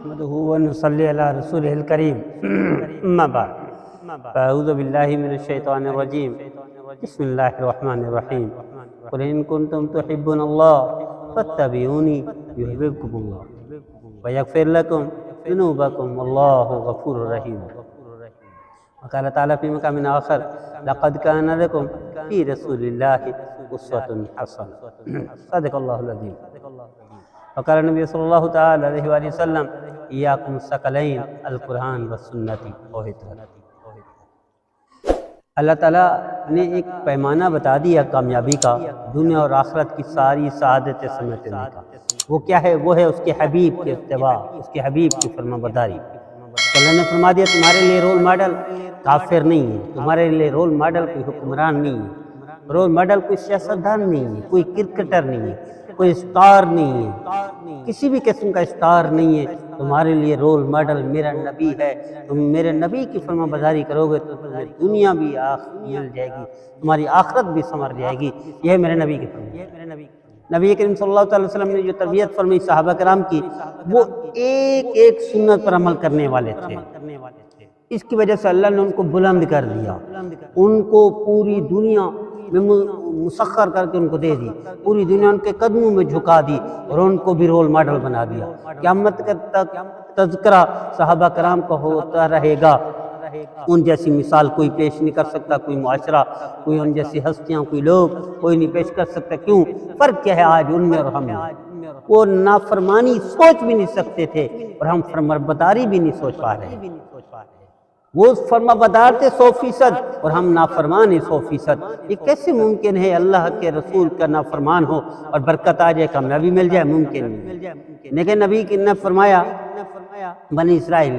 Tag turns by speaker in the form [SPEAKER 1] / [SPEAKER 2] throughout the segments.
[SPEAKER 1] نحمده ونصلي على رسوله الكريم اما بعد فاعوذ بالله من الشيطان الرجيم بسم الله الرحمن الرحيم قل ان كنتم تحبون الله فاتبعوني يحببكم الله ويغفر لكم ذنوبكم والله غفور رحيم. وقال تعالى في مقام آخر لقد كان لكم في رسول الله أسوة حسنة صدق الله العظيم. وقال النبي صلی اللہ تعالی علیہ وآلہ وسلم ایاکم الثقلین القرآن والسنت. اللہ تعالیٰ نے ایک پیمانہ بتا دیا کامیابی کا، دنیا اور آخرت کی ساری سعادتیں سمیٹنے کا. وہ کیا ہے؟ وہ ہے اس کے حبیب کے اتباع، اس کے حبیب کی فرما برداری. اللہ نے فرما دیا تمہارے لیے رول ماڈل کافر نہیں ہے، تمہارے لیے رول ماڈل کوئی حکمران نہیں ہے، رول ماڈل کوئی سیاستدان نہیں ہے، کوئی کرکٹر نہیں ہے، کوئی اسٹار نہیں ہے، کسی بھی قسم کا اسٹار نہیں ہے. تمہارے لیے رول ماڈل میرا نبی ہے. تم میرے نبی کی فرما برداری کرو گے تو تمہیں دنیا بھی مل جائے گی، تمہاری آخرت بھی سنور جائے گی. یہ ہے میرے نبی کی فرما. نبی کریم صلی اللہ علیہ وسلم نے جو تربیت فرمائی صحابہ کرام کی، وہ ایک ایک سنت پر عمل کرنے والے تھے. اس کی وجہ سے اللہ نے ان کو بلند کر دیا، ان کو پوری دنیا میں مسخر کر کے ان کو دے دی، پوری دنیا ان کے قدموں میں جھکا دی اور ان کو بھی رول ماڈل بنا دیا. قیامت تک تذکرہ صحابہ کرام کا ہوتا رہے گا. ان جیسی مثال کوئی پیش نہیں کر سکتا، کوئی معاشرہ، کوئی ان جیسی ہستیاں، کوئی لوگ کوئی نہیں پیش کر سکتا. کیوں؟ فرق کیا ہے آج ان میں اور ہم میں؟ وہ نافرمانی سوچ بھی نہیں سکتے تھے اور ہم فرمانبرداری بھی نہیں سوچ پا رہے. وہ فرما بردار تھے 100% اور ہم نافرمان ہیں 100%. یہ کیسے ممکن ہے اللہ کے رسول کا نافرمان ہو اور برکت آ جائے، کامیابی مل جائے؟ ممکن نہیں. لیکن نبی نے فرمایا بنی اسرائیل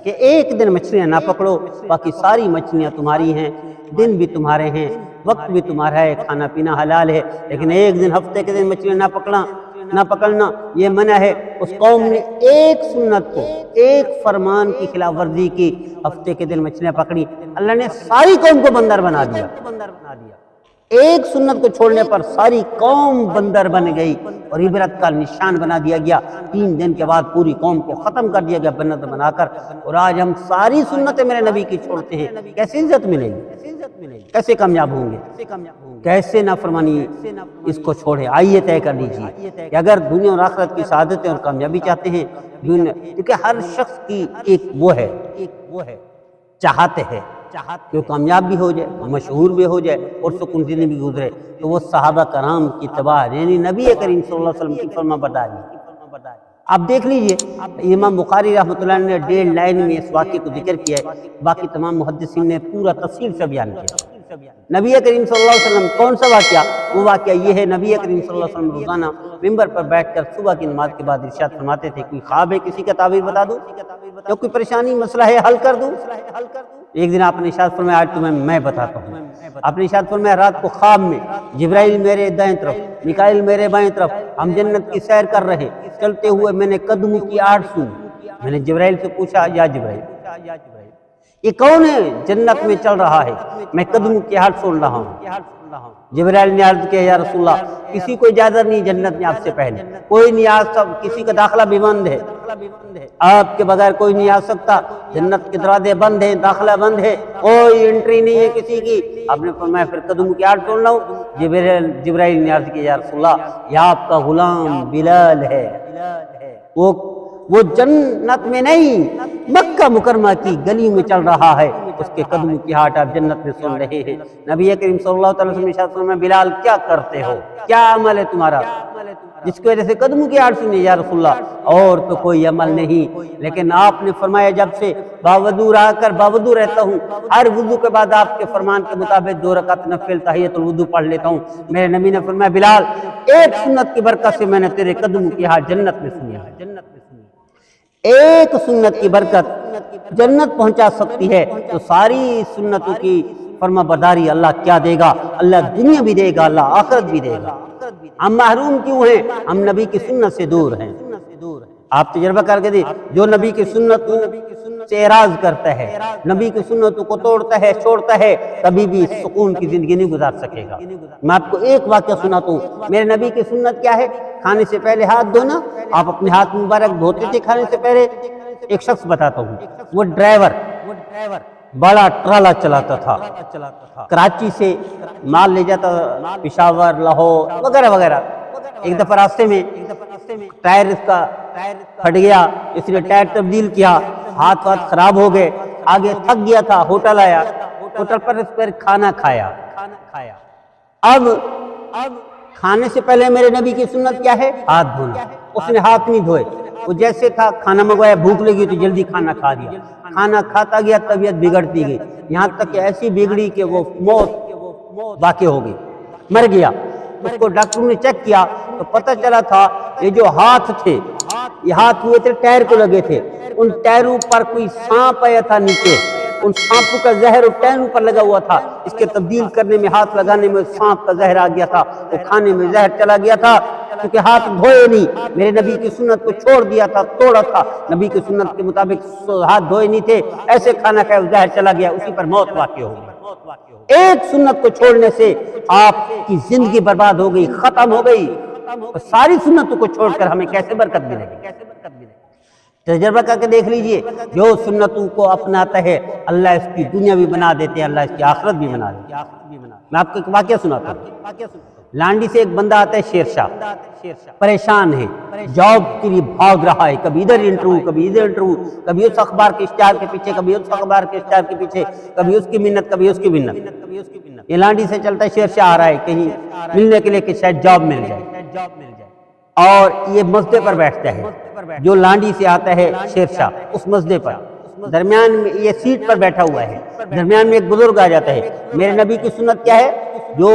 [SPEAKER 1] کہ ایک دن مچھلیاں نہ پکڑو، باقی ساری مچھلیاں تمہاری ہیں، دن بھی تمہارے ہیں، وقت بھی تمہارا ہے، کھانا پینا حلال ہے. لیکن ایک دن ہفتے کے دن مچھلیاں نہ پکڑنا یہ منع ہے. اس قوم نے ایک سنت کو، ایک فرمان کی خلاف ورزی کی، ہفتے کے دن مچھلیاں پکڑی، اللہ نے ساری قوم کو بندر بنا دیا. ایک سنت کو چھوڑنے پر ساری قوم بندر بن گئی اور عبرت کا نشان بنا دیا گیا. 3 دن کے بعد پوری قوم کو ختم کر دیا گیا بندر بنا کر. اور آج ہم ساری سنتیں میرے نبی کی چھوڑتے ہیں. کیسے عزت ملے گی؟ کیسے کامیاب ہوں گے؟ کیسے نافرمانی اس کو چھوڑے؟ آئیے طے کر لیجیے کہ اگر دنیا اور آخرت کی سعادتیں اور کامیابی چاہتے ہیں، کیونکہ ہر شخص کی ایک وہ ہے چاہتے ہیں کہ وہ کامیاب بھی ہو جائے، مشہور بھی ہو جائے اور سکون زندگی بھی گزرے. تو وہ صحابہ کرام کی اتباع یعنی نبی کریم صلی اللہ علیہ وسلم کی فرما برداری. آپ دیکھ لیجئے امام بخاری رحمۃ اللہ نے 1.5 لائن میں اس واقعے کو ذکر کیا ہے، باقی تمام محدثین نے پورا تفصیل سے بیان کیا. نبی کریم صلی اللہ علیہ وسلم کون سا واقعہ؟ وہ واقعہ یہ ہے، نبی کریم صلی اللہ علیہ وسلم روزانہ ممبر پر بیٹھ کر صبح کی نماز کے بعد ارشاد فرماتے تھے کوئی خواب ہے کسی کا تعبیر بتا دوں، یا کوئی پریشانی مسئلہ ہے حل کر دوں. ایک دن آپ نے ارشاد فرمایا آج تمہیں میں بتاتا ہوں. آپ نے ارشاد فرمایا رات کو خواب میں جبرائیل میرے دائیں طرف، میکائیل میرے بائیں طرف، ہم جنت کی سیر کر رہے، چلتے ہوئے میں نے قدموں کی آڑ سنی. میں نے جبرائیل سے پوچھا یا جبرائیل یہ کون ہے جنت میں چل رہا ہے؟ میں قدموں کی آڑ سن رہا ہوں. جبرائیل نے عرض کیا یا رسول اللہ کسی کو اجازت نہیں جنت میں آپ سے پہلے، کوئی نہیں آ سکتا، کسی کا داخلہ بھی بند ہے، آپ کے بغیر کوئی نہیں آ سکتا، جنت کے دروازے بند ہیں، داخلہ بند ہے، کوئی انٹری نہیں ہے کسی کی. آپ نے فرمایا پھر قدموں کی آڑ سن رہا ہوں. جبرائیل نے عرض کیا یا رسول اللہ یہ آپ کا غلام بلال ہے، وہ جنت میں نہیں مکہ مکرمہ کی گلی میں چل رہا ہے، اس کے قدموں کی ہاٹ آپ جنت میں سن رہے ہیں. نبی کریم صلی اللہ علیہ وسلم نے ارشاد فرمایا بلال کیا کرتے ہو، کیا عمل ہے تمہارا جس کی وجہ سے قدموں کی آڑ سنی؟ یا رسول اللہ اور تو کوئی عمل نہیں. لیکن آپ نے فرمایا جب سے باوضو رہ کر باوضو رہتا ہوں، ہر وضو کے بعد آپ کے فرمان کے مطابق 2 رکعت نفل تحیۃ الوضو پڑھ لیتا ہوں. میرے نبی نے فرمایا بلال ایک سنت کی برکت سے میں نے تیرے قدموں کی ہاٹ جنت میں سنی ہے. ایک سنت کی برکت جنت پہنچا سکتی ہے، تو ساری سنتوں کی فرما برداری اللہ کیا دے گا؟ اللہ دنیا بھی دے گا، اللہ آخرت بھی دے گا. ہم محروم کیوں ہیں؟ ہم نبی کی سنت سے دور ہیں. آپ تجربہ کر کے دیکھ، جو نبی کی سنت سے اعراض کرتا ہے، نبی کی سنتوں کو توڑتا ہے، چھوڑتا ہے، کبھی بھی سکون کی زندگی نہیں گزار سکے گا. میں آپ کو ایک واقعہ سناتا ہوں. میرے نبی کی سنت کیا ہے؟ کھانے سے پہلے ہاتھ دھونا، آپ اپنے ہاتھ مبارک دھوتے تھے کھانے سے پہلے؟ ایک شخص بتاتا ہوں، وہ ڈرائیور بڑا ٹرالا چلاتا تھا، کراچی سے مال لے جاتا پشاور، لاہور وغیرہ وغیرہ۔ ایک دفعہ راستے میں ٹائر اس کا پھٹ گیا، اس نے ٹائر تبدیل کیا، ہاتھ خراب ہو گئے، آگے تھک گیا تھا، ہوٹل آیا، ہوٹل پر اس پر کھانا کھایا۔ اب کھانے سے پہلے میرے نبی کی سنت کیا ہے؟ ہاتھ دھونا۔ اس نے ہاتھ نہیں دھوئے، وہ جیسے تھا کھانا منگوایا، بھوک لگی تو جلدی کھانا کھا دیا، کھانا کھاتا گیا، طبیعت بگڑتی گئی، یہاں تک کہ ایسی بگڑی کہ وہ موت واقع ہو گئی، مر گیا۔ اس کو ڈاکٹر نے چیک کیا تو پتہ چلا تھا یہ جو ہاتھ تھے، یہ ہاتھ ہوئے تھے ٹائر کو لگے تھے، ان ٹائروں پر کوئی سانپ آیا تھا نیچے، ان سانپوں کا زہر ٹائروں پر لگا ہوا تھا، اس کے تبدیل کرنے میں، ہاتھ لگانے میں سانپ کا زہر آ گیا تھا، وہ کھانے میں زہر چلا گیا تھا، کیونکہ ہاتھ دھوئے نہیں، میرے نبی کی سنت کو چھوڑ دیا تھا، توڑا تھا، نبی کی سنت کے مطابق ہاتھ دھوئے نہیں تھے، ایسے کھانا کھایا، زہر چلا گیا، اسی پر موت واقع ہو گئی۔ ایک سنت کو چھوڑنے سے آپ کی زندگی برباد ہو گئی، ختم ہو گئی۔ ساری سنتوں کو چھوڑ کر ہمیں کیسے برکت ملے گی؟ تجربہ کر کے دیکھ لیجئے، جو سنتوں کو اپناتا ہے اللہ اس کی دنیا بھی بنا دیتے ہیں، اللہ اس کی آخرت بھی بنا دیتے ہیں۔ میں آپ کو ایک واقعہ سناتا ہوں۔ لانڈی سے ایک بندہ آتا ہے شیرشاہ، پریشان ہے، جاب کے لیے بھاگ رہا ہے، کبھی ادھر انٹرویو، کبھی ادھر انٹرویو، کبھی اس اخبار کے اشتہار کے پیچھے، کبھی اس اخبار کے اشتہار کے پیچھے، کبھی اس کی منت، کبھی اس کی منت۔ یہ لانڈی سے چلتا ہے، شیرشاہ آ رہا ہے کہیں ملنے کے لیے کہ شاید جاب مل جائے، اور یہ مسجد پر بیٹھتا ہے، جو لانڈی سے آتا ہے شیرشاہ اس مسجد پر، درمیان میں یہ سیٹ پر بیٹھا ہوا ہے، درمیان میں ایک بزرگ آ جاتا ہے۔ میرے نبی کی سنت کیا ہے؟ جو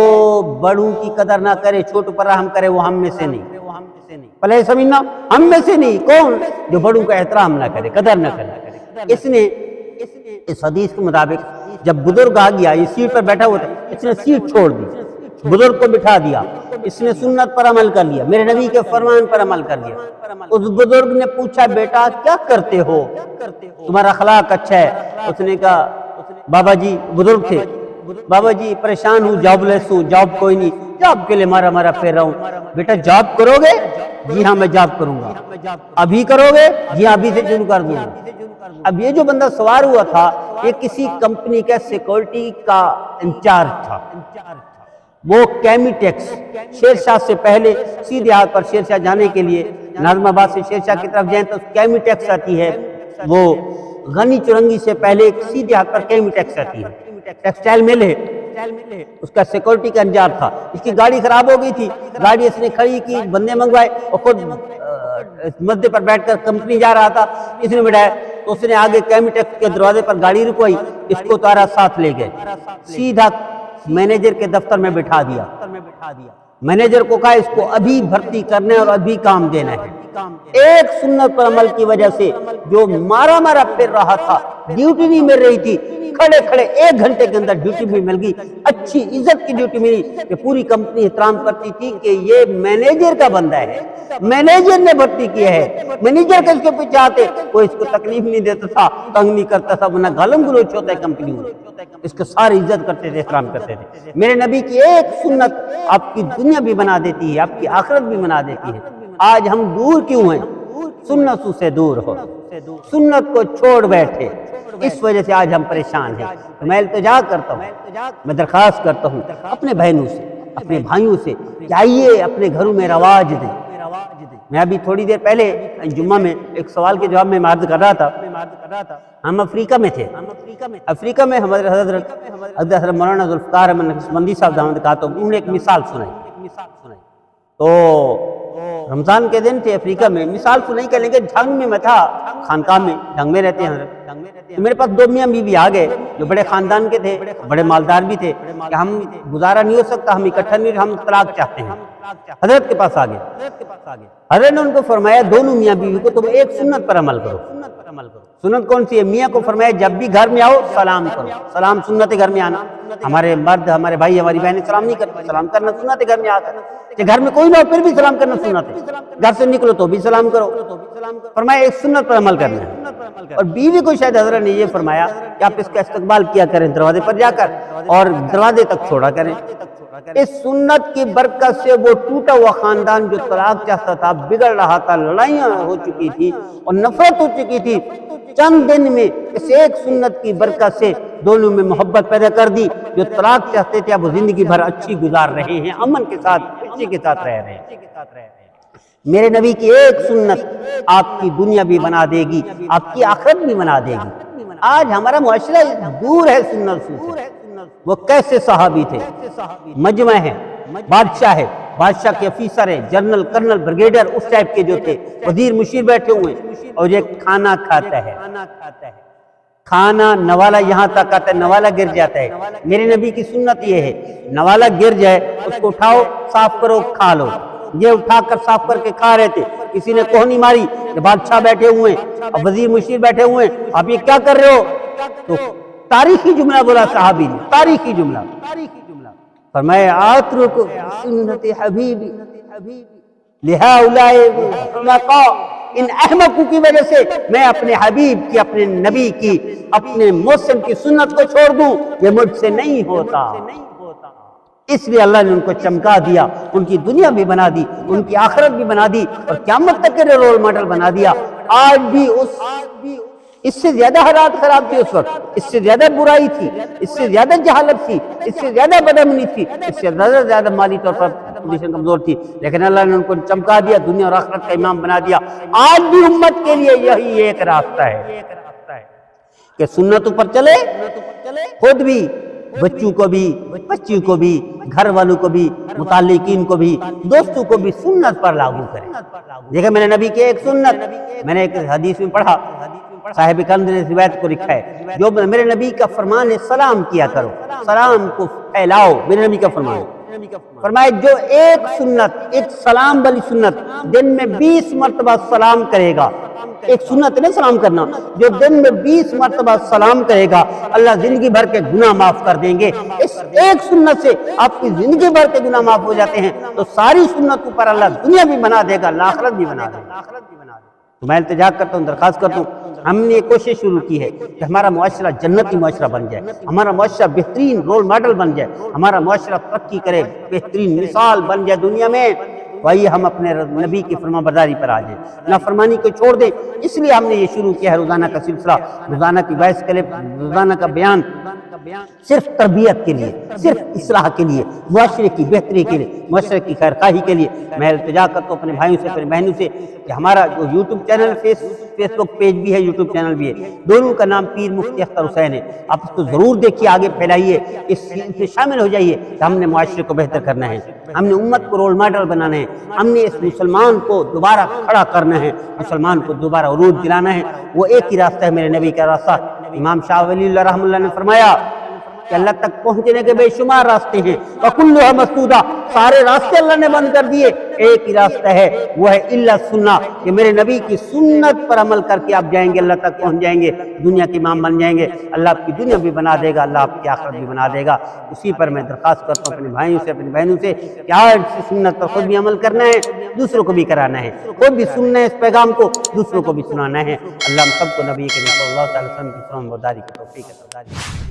[SPEAKER 1] بڑوں کی قدر نہ کرے، چھوٹوں پر رحم کرے، وہ ہم میں سے نہیں۔ پلے سمجھنا، ہم میں سے نہیں۔ کون؟ جو بڑوں کا احترام نہ کرے، قدر نہ کرے۔ اس نے اس حدیث کے مطابق جب بزرگ آ گیا، یہ سیٹ پر بیٹھا ہوا تھا، اس نے سیٹ چھوڑ دی، بزرگ کو بٹھا دیا، اس نے سنت پر عمل کر لیا، میرے نبی کے فرمان پر عمل کر لیا۔ اس بزرگ نے پوچھا، بیٹا کیا کرتے ہو؟ تمہارا اخلاق اچھا ہے۔ اس نے کہا، بابا جی، بزرگ تھے، بابا جی پریشان ہوں، جاب لیس ہوں، جاب کوئی نہیں، جاب کے لیے مارا پھر رہا ہوں۔ بیٹا جاب کرو گے؟ جی ہاں میں جاب کروں گا۔ ابھی کرو گے؟ جی ہاں ابھی سے شروع کر دوں گا۔ اب یہ جو بندہ سوار ہوا تھا، یہ کسی کمپنی کا سیکورٹی کا انچارج تھا، وہ کیمی ٹیکس، شیرشاہ سے پہلے سیدھے ہاتھ پر شیرشاہ جانے کے لیے، ناظم آباد سے شیرشاہ کی طرف جائیں تو کیمی ٹیکس آتی ہے، وہ غنی چرنگی سے پہلے سیدھے ہاتھ پر کیمی ٹیکس آتی ہے، ٹیکسٹائل مل ہے، اس کا سیکورٹی کا انچارج تھا۔ اس کی گاڑی خراب ہو گئی تھی، گاڑی اس نے کھڑی کی، بندے منگوائے، اور خود مسجد پر بیٹھ کر کمپنی جا رہا تھا، اس نے بٹھایا تو اس نے آگے کیمی ٹیکس کے دروازے پر گاڑی رکوائی، اس کو تارا ساتھ لے گئے، سیدھا مینیجر کے دفتر میں بٹھا دیا۔ مینیجر کو کہا اس کو ابھی بھرتی کرنا ہے اور ابھی کام دینا ہے۔ ایک سنت پر عمل کی وجہ سے جو مارا پھر رہا تھا، ڈیوٹی نہیں مل رہی تھی، کھڑے 1 گھنٹے کے اندر ڈیوٹی بھی مل گئی، اچھی عزت کی ڈیوٹی ملی کہ پوری کمپنی احترام کرتی تھی کہ یہ مینیجر کا بندہ ہے، مینیجر نے بھرتی کیا ہے۔ مینیجر کے اس کے پیچھے آتے، کوئی اس کو تکلیف نہیں دیتا تھا، تنگ نہیں کرتا تھا، ورنہ گالم گلوچ ہوتا ہے کمپنی میں، اس کو ساری عزت کرتے تھے، احترام کرتے تھے۔ میرے نبی کی ایک سنت آپ کی دنیا بھی بنا دیتی ہے، آپ کی آخرت بھی بنا دیتی ہے۔ آج ہم دور کیوں ہیں؟ سنت سے دور ہو، سنت کو چھوڑ بیٹھے، اس وجہ سے آج ہم پریشان ہیں۔ تو میں التجا کرتا ہوں، میں درخواست کرتا ہوں اپنے بہنوں سے، اپنے بھائیوں سے کہ آئیے اپنے گھروں میں رواج دیں۔ میں ابھی تھوڑی دیر پہلے جمعہ میں ایک سوال کے جواب میں عرض کر رہا تھا، ہم افریقہ میں تھے، افریقہ میں ہمارے حضرت مولانا ذوالفقار احمد نقشبندی صاحب دامت برکاتہم، انہوں نے ایک مثال سنائی۔ تو رمضان کے دن تھے، افریقہ میں مثال سنائی، کہہ لیں گے جھنگ میں میں تھا، خانقاہ میں، جھنگ میں رہتے ہیں، تو میرے پاس 2 میاں بیوی آ گئے جو بڑے خاندان کے تھے، بڑے مالدار بھی تھے، کہ ہم گزارا نہیں ہو سکتا، ہم اکٹھا نہیں، ہم طلاق چاہتے ہیں۔ حضرت کے پاس آ گئے، حضرت نے ان کو فرمایا دونوں میاں بیوی کو تم ایک سنت پر عمل کرو۔ سنت کون سی ہے؟ میاں کو فرمایا جب بھی گھر میں آؤ سلام کرو، سلام سنت ہے گھر میں آنا، ہمارے مرد، ہمارے بھائی، ہماری بہنیں سلام نہیں کرتے، سلام کرنا سنت ہے گھر میں آ کر، کہ گھر میں کوئی نہ ہو پھر بھی سلام کرنا سنت ہے، گھر سے نکلو تو بھی سلام کرو۔ فرمایا ایک سنت پر عمل کرنا ہے۔ اور بیوی کو شاید حضرت نے یہ فرمایا کہ آپ اس کا استقبال کیا کریں دروازے پر جا کر، اور دروازے تک چھوڑا کریں۔ اس سنت کی برکت سے وہ ٹوٹا ہوا خاندان جو طلاق چاہتا تھا، بگڑ رہا تھا، لڑائیاں ہو چکی تھی اور نفرت ہو چکی تھی، چند دن میں اس ایک سنت کی برکت سے دونوں میں محبت پیدا کر دی۔ جو طلاق چاہتے تھے اب وہ زندگی بھر اچھی گزار رہے ہیں، امن کے ساتھ، خوشی کے ساتھ رہ رہے ہیں۔ میرے نبی کی ایک سنت آپ کی دنیا بھی بنا دے گی، آپ کی آخرت بھی بنا دے گی۔ آج ہمارا معاشرہ دور ہے سنت سے۔ وہ کیسے صحابی تھے؟ مجمع ہے، بادشاہ ہے، بادشاہ کے افیسر ہے، جنرل، کرنل، بریگیڈر، اس ٹائپ کے جو تھے، وزیر مشیر بیٹھے ہوئے اور یہ کھانا کھاتا ہے۔ کھانا نوالا یہاں تک آتا ہے، نوالا گر جاتا ہے۔ میرے نبی کی سنت یہ ہے، نوالا گر جائے اس کو اٹھاؤ، صاف کرو، کھا لو۔ یہ اٹھا کر صاف کر کے کھا رہے تھے۔ کسی نے کوہنی ماری کہ بادشاہ بیٹھے ہوئے ہیں، اب وزیر مشیر بیٹھے ہوئے ہیں، آپ یہ کیا کر رہے ہو؟ تو تاریخی جملہ بولا صحابی نے، تاریخی جملہ فرمایا آترک سنت حبیبی لہؤلاء الحمقاء، ان احمقوں کی وجہ سے میں اپنے حبیب کی، اپنے نبی کی، اپنے محسن کی سنت کو چھوڑ دوں، یہ مجھ سے نہیں ہوتا۔ اس لیے اللہ نے ان کو چمکا دیا، ان کی دنیا بھی بنا دی، ان کی آخرت بھی بنا دی اور قیامت تک کے رول ماڈل بنا دیا۔ آج بھی اس سے زیادہ حالات خراب تھی اس وقت، اس سے زیادہ برائی تھی، اس سے زیادہ جہالت تھی، اس سے زیادہ بدامنی تھی، اس سے زیادہ مالی طور پر پوزیشن کمزور تھی، لیکن اللہ نے ان کو چمکا دیا، دنیا اور آخرت کا امام بنا دیا۔ آج بھی امت کے لیے یہی ایک راستہ ہے کہ سنتوں پر چلے، خود بھی، بچوں کو بھی، بچیوں کو بھی، گھر والوں کو بھی، متعلقین کو بھی، دوستوں کو بھی سنت پر لاگو کریں۔ دیکھیں میرے نبی کی ایک سنت، میں نے ایک حدیث میں پڑھا، صاحب کند نے روایت کو لکھا ہے، جو میرے نبی کا فرمان ہے سلام کیا کرو، سلام کو پھیلاؤ، میرے نبی کا فرمان ہے۔ فرمایا جو ایک سنت، ایک سلام والی سنت دن میں 20 مرتبہ سلام کرے گا، ایک سنت نہیں سلام کرنا، جو دن میں 20 مرتبہ سلام کرے گا اللہ زندگی بھر کے گناہ معاف کر دیں گے۔ اس ایک سنت سے آپ کی زندگی بھر کے گناہ معاف ہو جاتے ہیں، تو ساری سنتوں پر اللہ دنیا بھی بنا دے گا، آخرت بھی بنا دے گا۔ تو میں التجا کرتا ہوں، درخواست کرتا ہوں، ہم نے یہ کوشش شروع کی ہے کہ ہمارا معاشرہ جنتی معاشرہ بن جائے، ہمارا معاشرہ بہترین رول ماڈل بن جائے، ہمارا معاشرہ ترقی کرے، بہترین مثال بن جائے دنیا میں۔ وہی ہم اپنے نبی کی فرما برداری پر آ جائیں، نافرمانی کو چھوڑ دیں۔ اس لیے ہم نے یہ شروع کیا ہے روزانہ کا سلسلہ، روزانہ کی وائس کلپ، روزانہ کا بیان، صرف تربیت کے لیے، صرف اصلاح کے لیے، معاشرے کی بہتری کے لیے، معاشرے کی خیر خواہی کے لیے۔ میں التجا کرتا ہوں اپنے بھائیوں سے، اپنے بہنوں سے کہ ہمارا جو یوٹیوب چینل، فیس بک پیج بھی ہے، یوٹیوب چینل بھی ہے، دونوں کا نام پیر مفتی اختر حسین ہے۔ آپ اس کو ضرور دیکھیے، آگے پھیلائیے، اس میں شامل ہو جائیے کہ ہم نے معاشرے کو بہتر کرنا ہے، ہم نے امت کو رول ماڈل بنانا ہے، ہم نے اس مسلمان کو دوبارہ کھڑا کرنا ہے، مسلمان کو دوبارہ عروج دلانا ہے۔ وہ ایک ہی راستہ ہے میرے نبی کا راستہ۔ امام شاہ ولی اللہ رحمہ اللہ نے فرمایا کہ اللہ تک پہنچنے کے بے شمار راستے ہیں، وَكُلُّهَا مَسْدُودَةٌ، سارے راستے اللہ نے بند کر دیے، ایک ہی راستہ ہے، وہ ہے الا سنہ، کہ میرے نبی کی سنت پر عمل کر کے آپ جائیں گے، اللہ تک پہنچ جائیں گے، دنیا کے امام بن جائیں گے، اللہ آپ کی دنیا بھی بنا دے گا، اللہ آپ کی آخرت بھی بنا دے گا۔ اسی پر میں درخواست کرتا ہوں اپنے بھائیوں سے، اپنی بہنوں سے کہ آج سے سنت پر خود بھی عمل کرنا ہے، دوسروں کو بھی کرانا ہے، خود بھی سننا ہے اس پیغام کو، دوسروں کو بھی سنانا ہے۔ اللہ ہم سب کو نبی کریم صلی اللہ علیہ وسلم کی فرمان برداری کی توفیق عطا فرمائے۔